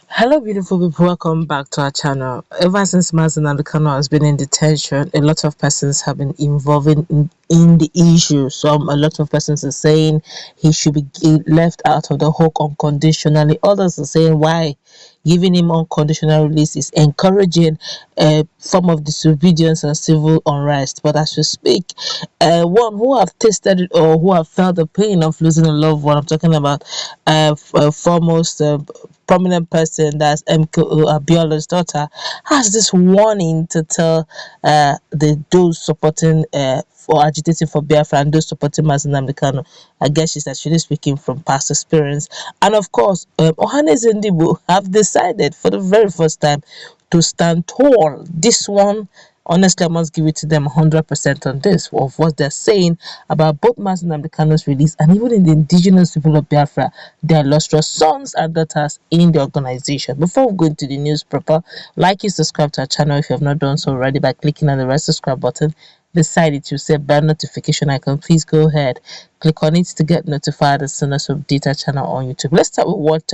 Hello, beautiful people. Welcome back to our channel. Ever since Nnamdi Kanu has been in detention, a lot of persons have been involved in the issue. A lot of persons are saying he should be left out of the hook unconditionally. Others are saying why giving him unconditional release is encouraging a form of disobedience and civil unrest. But as we speak, one who have tasted it or who have felt the pain of losing a loved one, I'm talking about foremost prominent person, that's MKO Abiola's daughter, has this warning to tell those supporting or agitating for Biafra and those supporting Nnamdi Kanu. I guess she's actually speaking from past experience. And of course, Ohaneze Ndigbo have decided for the very first time to stand tall. This one, honestly, I must give it to them 100% on this, of what they're saying about both Nnamdi Kanu's release and even in the indigenous people of Biafra, their illustrious sons and daughters in the organization. Before we go into the news proper, like and subscribe to our channel if you have not done so already by clicking on the red subscribe button. Beside it, you say bell notification icon. Please go ahead, click on it to get notified as soon as we update our channel on YouTube. Let's start with what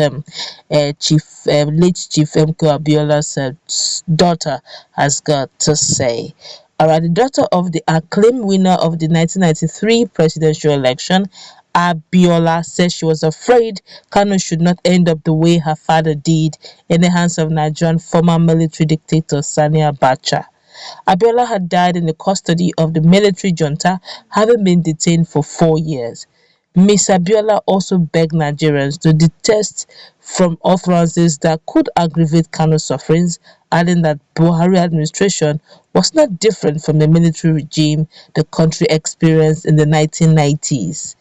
late Chief MKO Abiola's daughter has got to say. Alright, the daughter of the acclaimed winner of the 1993 presidential election, Abiola, said she was afraid Kanu should not end up the way her father did in the hands of Nigerian former military dictator Sani Abacha. Abiola had died in the custody of the military junta, having been detained for 4 years. Ms. Abiola also begged Nigerians to detest from utterances that could aggravate Kanu's sufferings, adding that Buhari administration was not different from the military regime the country experienced in the 1990s.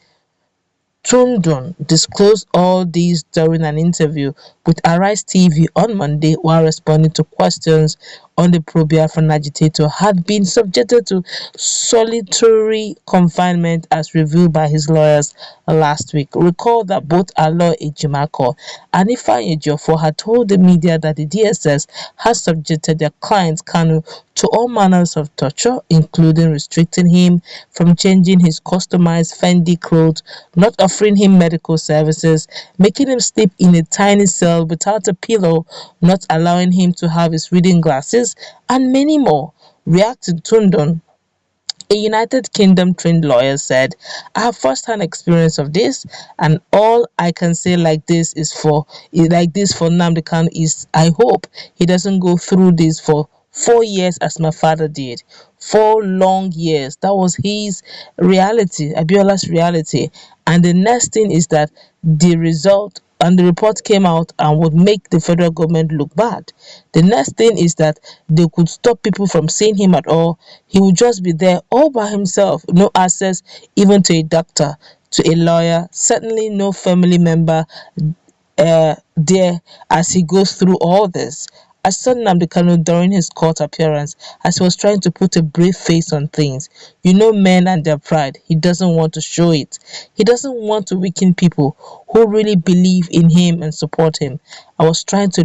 Tundun disclosed all these during an interview with Arise TV on Monday while responding to questions on the pro-Biafran agitator had been subjected to solitary confinement as revealed by his lawyers last week. Recall that both Alo Ejimako and Ifeanyi Ejiofor had told the media that the DSS has subjected their client Kanu to all manners of torture, including restricting him from changing his customized Fendi clothes, not offering him medical services, making him sleep in a tiny cell without a pillow, not allowing him to have his reading glasses, and many more. Reacting Tundon, a United Kingdom trained lawyer, said, I have first-hand experience of this, and all I can say for Nnamdi Kanu is I hope he doesn't go through this for 4 years as my father did. 4 long years. That was his reality, Abiola's reality. And the next thing is that the result and the report came out and would make the federal government look bad. The next thing is that they could stop people from seeing him at all. He would just be there all by himself, no access even to a doctor, to a lawyer, certainly no family member there as he goes through all this. I saw Nnamdi Kanu during his court appearance as he was trying to put a brave face on things. You know men and their pride. He doesn't want to show it. He doesn't want to weaken people who really believe in him and support him. He was trying to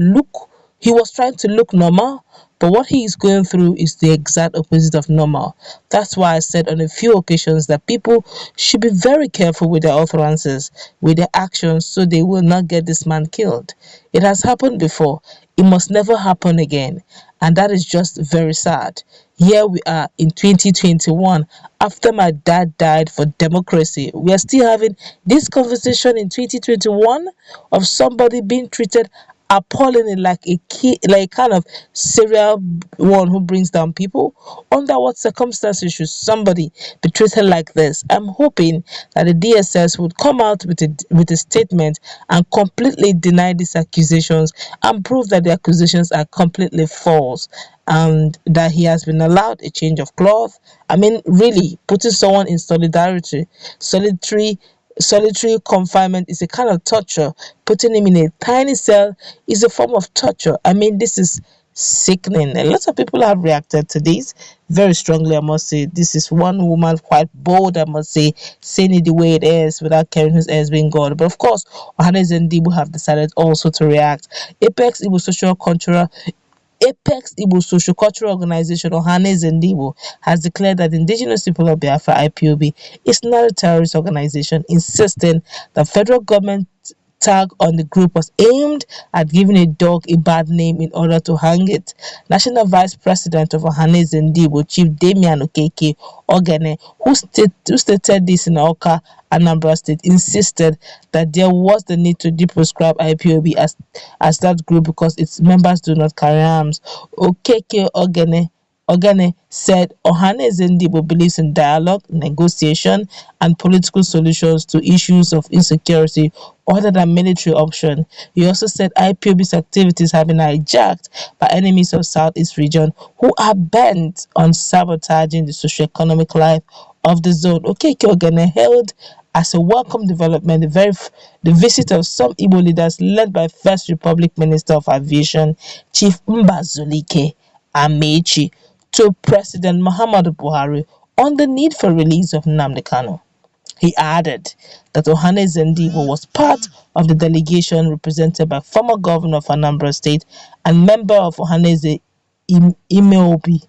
look normal, but what he is going through is the exact opposite of normal. That's why I said on a few occasions that people should be very careful with their utterances, with their actions, so they will not get this man killed. It has happened before. It must never happen again. And that is just very sad. Here we are in 2021. After my dad died for democracy, we are still having this conversation in 2021 of somebody being treated appallingly like a kid, like kind of serial one who brings down people. Under what circumstances should somebody be treated like this? I'm hoping that the DSS would come out with a statement and completely deny these accusations and prove that the accusations are completely false and that he has been allowed a change of cloth. I mean, really, putting someone in solitary confinement is a kind of torture. Putting him in a tiny cell is a form of torture. I mean, this is sickening. A lot of people have reacted to this very strongly, I must say. This is one woman quite bold, I must say, saying it the way it is without caring whose ear is being gone. But of course, Ohaneze Ndigbo have decided also to react. Apex Igbo Social Cultural Organization Ohaneze Ndigbo has declared that the indigenous people of Biafra IPOB is not a terrorist organization, insisting that federal government tag on the group was aimed at giving a dog a bad name in order to hang it. National Vice President of Ohaneze Ndigbo, Chief Damian Okeke Ogene, who stated this in Awka, Anambra State, insisted that there was the need to deprescribe IPOB as that group because its members do not carry arms. Okeke Ogene said Ohaneze Ndigbo believes in dialogue, negotiation, and political solutions to issues of insecurity other than military option. He also said IPOB's activities have been hijacked by enemies of Southeast region who are bent on sabotaging the socio-economic life of the zone. Okeke Ogene hailed as a welcome development the visit of some Igbo leaders led by First Republic Minister of Aviation Chief Mbazulike Amechi to President Muhammadu Buhari on the need for release of Nnamdi Kanu. He added that Ohanaeze Ndigbo was part of the delegation represented by former governor of Anambra State and member of Ohaneze Imeobi,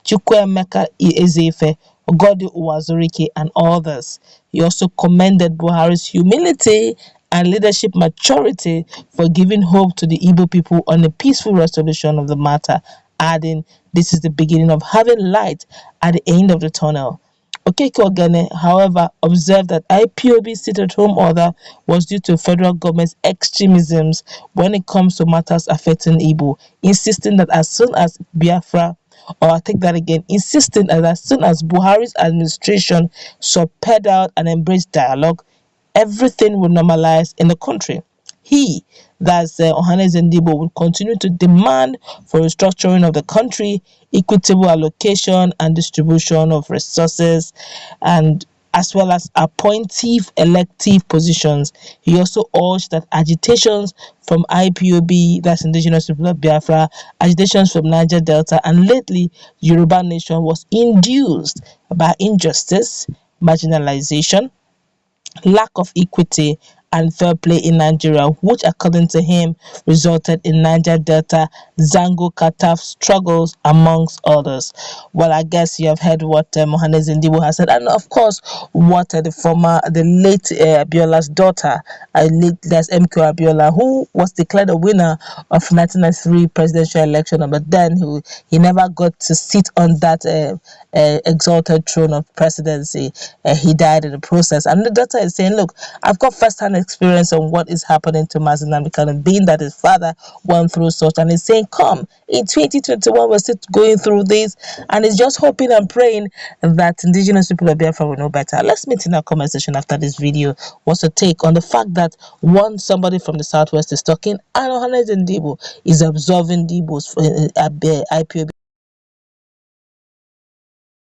Chukwuemeka Ezefe, Ogodi Uwazurike, and others. He also commended Buhari's humility and leadership maturity for giving hope to the Igbo people on a peaceful resolution of the matter, adding, "This is the beginning of having light at the end of the tunnel." Okeke Ogene, however, observed that IPOB's sit-at-home order was due to federal government's extremisms when it comes to matters affecting Igbo, insisting that as soon as Biafra, or I take that again, insisting that as soon as Buhari's administration subpedaled and embraced dialogue, everything will normalize in the country. He, that's Ohaneze Ndigbo, will continue to demand for restructuring of the country, equitable allocation and distribution of resources, and as well as appointive elective positions. He also urged that agitations from IPOB, that's Indigenous People of Biafra, agitations from Niger Delta, and lately Yoruba Nation was induced by injustice, marginalization, lack of equity and fair play in Nigeria, which according to him resulted in Niger Delta Zango Kataf struggles amongst others. Well, I guess you have heard what Ohaneze Ndigbo has said, and of course what the late Abiola's daughter, that's MKO Abiola, who was declared a winner of 1993 presidential election, but then he never got to sit on that exalted throne of presidency. He died in the process, and the daughter is saying, "Look, I've got first-hand experience on what is happening to Nnamdi Kanu, being that his father went through such," and he's saying, "Come, in 2021 we're still going through this," and he's just hoping and praying that indigenous people of Biafra will know better. Let's meet in our comment section after this video. What's your take on the fact that somebody from the southwest is talking and Ohaneze Ndigbo is observing Ndigbo's IPOB